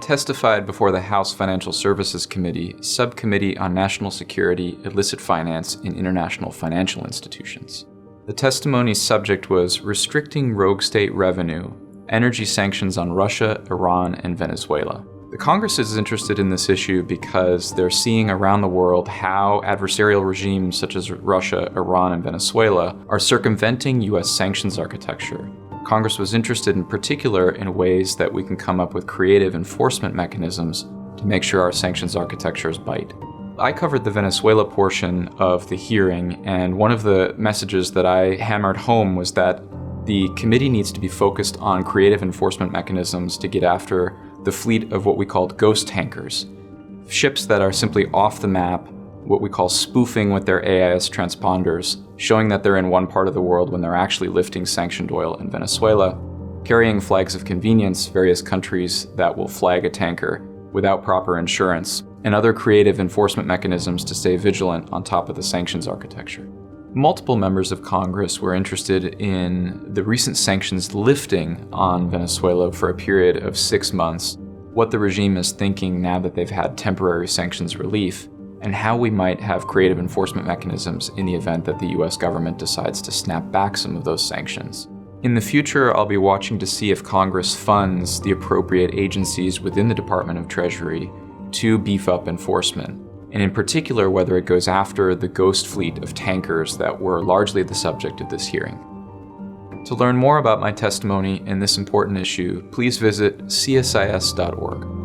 testified before the House Financial Services Committee, Subcommittee on National Security, Illicit Finance in International Financial Institutions. The testimony's subject was restricting rogue state revenue, energy sanctions on Russia, Iran, and Venezuela. The Congress is interested in this issue because they're seeing around the world how adversarial regimes such as Russia, Iran, and Venezuela are circumventing U.S. sanctions architecture. Congress was interested in particular in ways that we can come up with creative enforcement mechanisms to make sure our sanctions architectures bite. I covered the Venezuela portion of the hearing, and one of the messages that I hammered home was that the committee needs to be focused on creative enforcement mechanisms to get after the fleet of what we called ghost tankers, ships that are simply off the map, what we call spoofing with their AIS transponders, showing that they're in one part of the world when they're actually lifting sanctioned oil in Venezuela, carrying flags of convenience, various countries that will flag a tanker without proper insurance, and other creative enforcement mechanisms to stay vigilant on top of the sanctions architecture. Multiple members of Congress were interested in the recent sanctions lifting on Venezuela for a period of 6 months, what the regime is thinking now that they've had temporary sanctions relief, and how we might have creative enforcement mechanisms in the event that the US government decides to snap back some of those sanctions. In the future, I'll be watching to see if Congress funds the appropriate agencies within the Department of Treasury to beef up enforcement, and in particular whether it goes after the ghost fleet of tankers that were largely the subject of this hearing. To learn more about my testimony in this important issue, please visit csis.org.